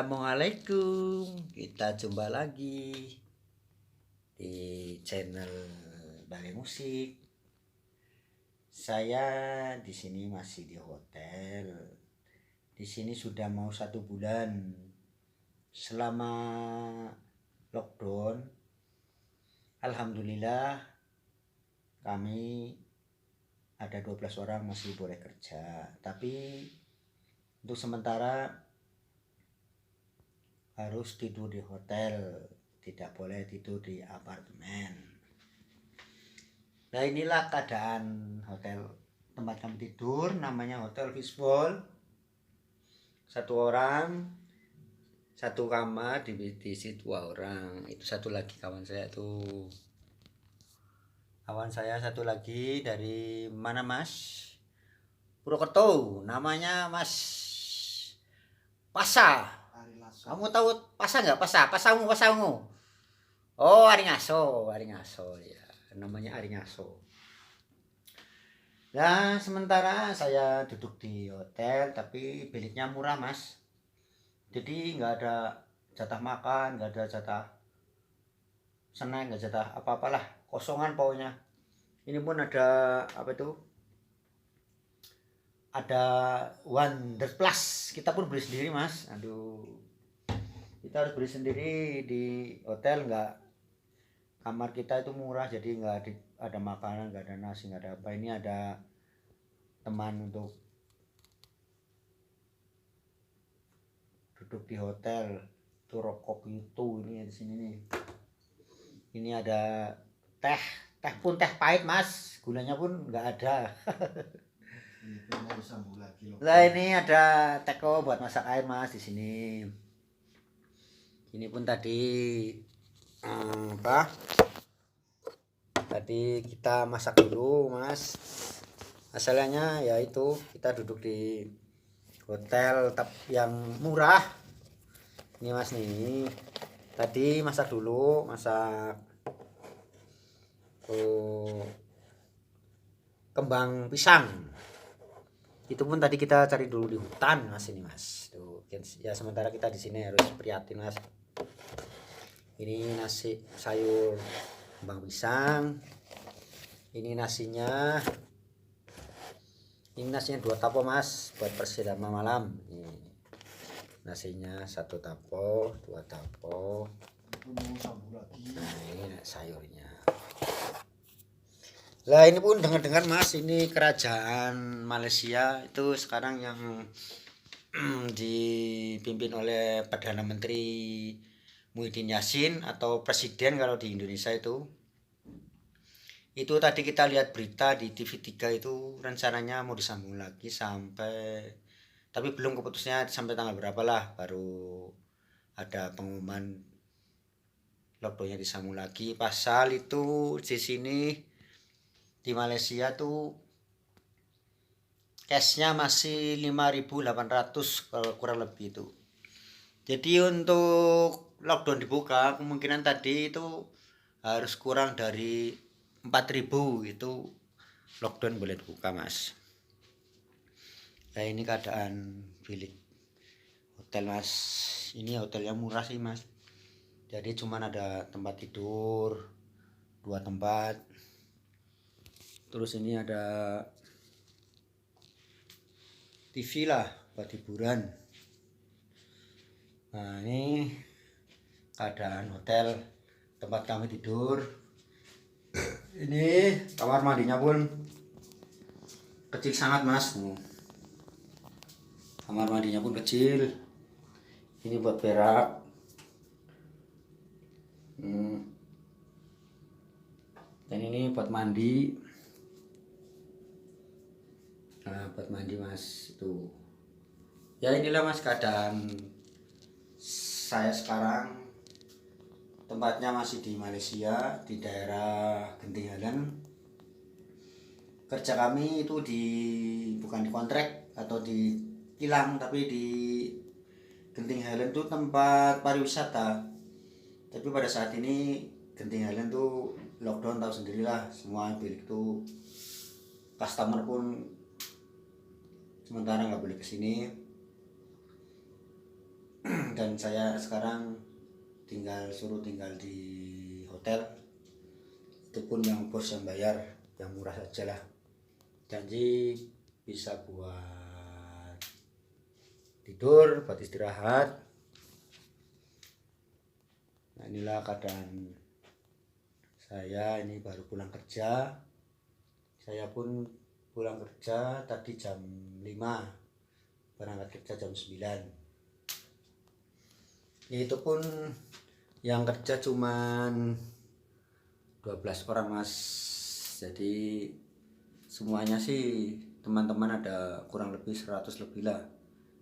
Assalamualaikum. Kita jumpa lagi di channel Balai Musik. Saya di sini masih di hotel. Di sini sudah mau 1 bulan. Selama lockdown, alhamdulillah kami ada 12 orang masih boleh kerja. Tapi untuk sementara harus tidur di hotel, tidak boleh tidur di apartemen. Nah, inilah keadaan hotel tempat kami tidur, namanya Hotel Fishbowl. 1 orang 1 kamar, diisi 2 orang. Itu satu lagi kawan saya tuh. Kawan saya satu lagi dari mana Mas? Purwokerto, namanya Mas Pasa. Kamu tahu Pasa nggak? Pasamu. Oh, Aringaso ya. Namanya Aringaso. Nah, sementara saya duduk di hotel, tapi biliknya murah Mas. Jadi nggak ada jatah makan, nggak ada jatah snack, nggak jatah apa-apalah, kosongan pokoknya. Ini pun ada apa itu? Ada Wonder Plus, kita pun beli sendiri Mas. Aduh, kita harus beli sendiri di hotel. Nggak, kamar kita itu murah, jadi nggak ada makanan, nggak ada nasi, nggak ada apa. Ini ada teman untuk duduk di hotel, itu rokok itu ini di sini nih. Ini ada teh pun teh pahit Mas, gulanya pun nggak ada. Nah, ini ada teko buat masak air Mas di sini. Ini pun tadi tadi kita masak dulu Mas. Asalnya ya itu kita duduk di hotel yang murah. Ini Mas nih. Tadi masak dulu, kembang pisang. Itu pun tadi kita cari dulu di hutan Mas, ini Mas. Tuh, ya sementara kita di sini harus prihatin Mas. Ini nasi sayur kembang pisang. Ini nasinya 2 tapo Mas, buat persidangan malam. Ini nasinya 1 tapo, 2 tapo. Nah, ini sayurnya. Lah, ini pun dengar-dengar Mas, ini kerajaan Malaysia itu sekarang yang dipimpin oleh Perdana Menteri Muhyiddin Yassin atau presiden kalau di Indonesia itu. Itu tadi kita lihat berita di TV3 itu rencananya mau disambung lagi tapi belum keputusnya sampai tanggal berapa lah, baru ada pengumuman lockdownnya disambung lagi. Pasal itu di sini di Malaysia tuh cashnya masih 5.800 kalau kurang lebih itu. Jadi untuk lockdown dibuka, kemungkinan tadi itu harus kurang dari 4.000 itu lockdown boleh dibuka Mas. Nah, ini keadaan bilik hotel Mas. Ini hotel yang murah sih Mas. Jadi cuman ada tempat tidur 2 tempat. Terus ini ada TV lah buat hiburan. Nah, ini keadaan hotel tempat kami tidur. Ini kamar mandinya pun kecil sangat Mas. Kamar mandinya pun kecil. Ini buat berak. Dan ini buat mandi. Nah, buat mandi Mas itu. Ya, inilah Mas keadaan saya sekarang. Tempatnya masih di Malaysia, di daerah Genting Highlands. Kerja kami itu bukan di kontrak atau di kilang, tapi di Genting Highlands itu tempat pariwisata. Tapi pada saat ini Genting Highlands itu lockdown, tahu sendirilah, semua bilik itu customer pun sementara nggak boleh kesini. Dan saya sekarang suruh tinggal di hotel, itu pun yang bos yang bayar, yang murah saja lah. Janji bisa buat tidur, buat istirahat. Nah, inilah keadaan saya, ini baru pulang kerja. Saya pun pulang kerja tadi jam 5, berangkat kerja jam 9. Itu pun yang kerja cuman 12 orang mas. Jadi semuanya sih teman-teman ada kurang lebih 100 lebih lah.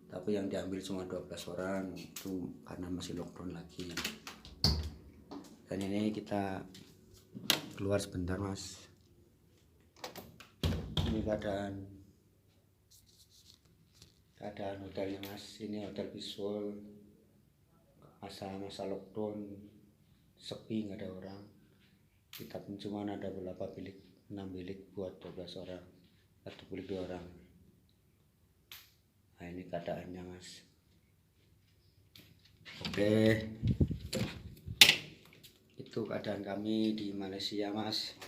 Tapi yang diambil cuma 12 orang, itu karena masih lockdown lagi. Dan ini kita keluar sebentar mas. Ini keadaan hotelnya mas. Ini hotel Visual, masa lockdown, sepi, nggak ada orang. Kita pun cuma ada berapa bilik, 6 bilik buat 12 orang, 1 bilik 2 orang. Nah ini keadaannya mas. Oke, itu keadaan kami di Malaysia mas.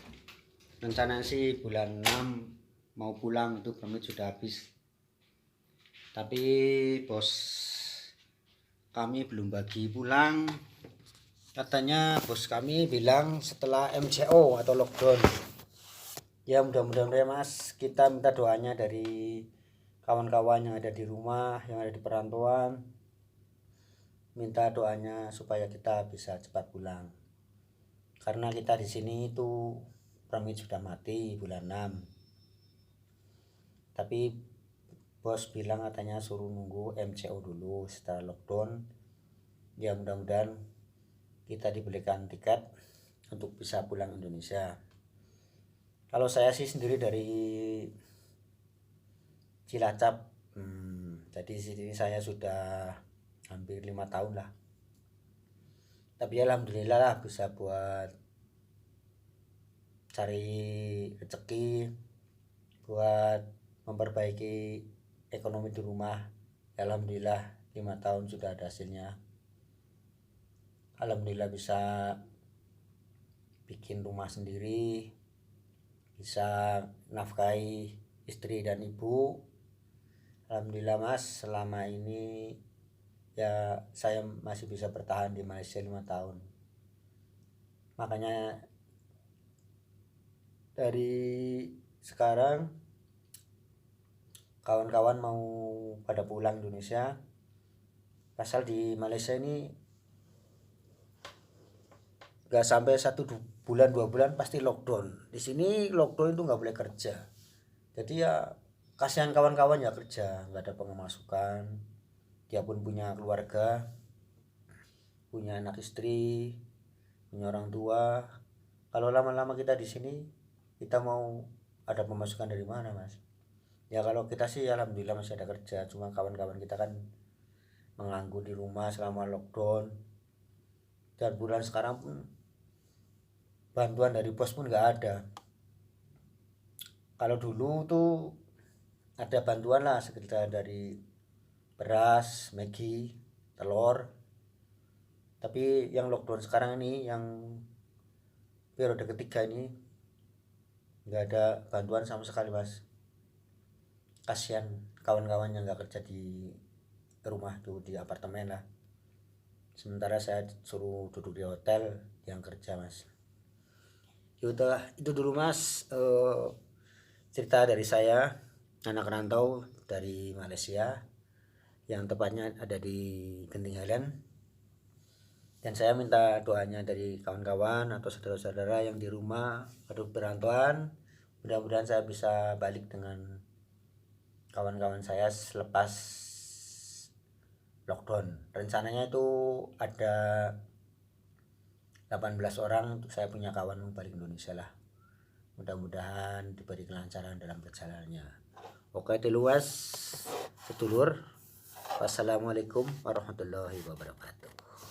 Rencana sih bulan 6 mau pulang, itu permit sudah habis. Tapi bos kami belum bagi pulang. Katanya bos kami bilang setelah MCO atau lockdown. Ya mudah-mudahan ya mas, kita minta doanya dari kawan-kawan yang ada di rumah, yang ada di perantauan. Minta doanya supaya kita bisa cepat pulang. Karena kita di sini itu permit sudah mati bulan 6. Tapi bos bilang katanya suruh nunggu MCO dulu setelah lockdown. Ya mudah-mudahan kita dibelikan tiket untuk bisa pulang Indonesia. Kalau saya sih sendiri dari Cilacap, jadi di sini saya sudah hampir 5 tahun lah. Tapi alhamdulillah lah bisa buat cari rezeki, buat memperbaiki ekonomi di rumah. Alhamdulillah 5 tahun sudah ada hasilnya. Alhamdulillah bisa bikin rumah sendiri, bisa nafkahi istri dan ibu. Alhamdulillah mas, selama ini ya saya masih bisa bertahan di Malaysia 5 tahun. Makanya dari sekarang kawan-kawan mau pada pulang Indonesia, pasal di Malaysia ini gak sampai 1 bulan 2 bulan pasti lockdown. Di sini lockdown itu nggak boleh kerja. Jadi ya kasihan kawan-kawan ya kerja, nggak ada pemasukan. Dia pun punya keluarga, punya anak istri, punya orang tua. Kalau lama-lama kita di sini, kita mau ada pemasukan dari mana mas? Ya kalau kita sih alhamdulillah masih ada kerja. Cuma kawan-kawan kita kan menganggur di rumah selama lockdown. Dan bulan sekarang pun bantuan dari bos pun nggak ada. Kalau dulu tuh ada bantuan lah sekitar dari beras, Maggi, telur. Tapi yang lockdown sekarang ini, yang periode ketiga ini, nggak ada bantuan sama sekali mas. Kasihan kawan-kawan yang nggak kerja di rumah tuh, di apartemen lah. Sementara saya suruh duduk di hotel yang kerja mas. Yaudah itu dulu mas, cerita dari saya, anak rantau dari Malaysia, yang tepatnya ada di Genting Highland. Dan saya minta doanya dari kawan-kawan atau saudara-saudara yang di rumah atau perantauan. Mudah-mudahan saya bisa balik dengan kawan-kawan saya selepas lockdown. Rencananya itu ada 18 orang untuk saya punya kawan balik Indonesia lah. Mudah-mudahan diberi kelancaran dalam perjalanannya. Oke, luas sedulur. Wassalamualaikum warahmatullahi wabarakatuh.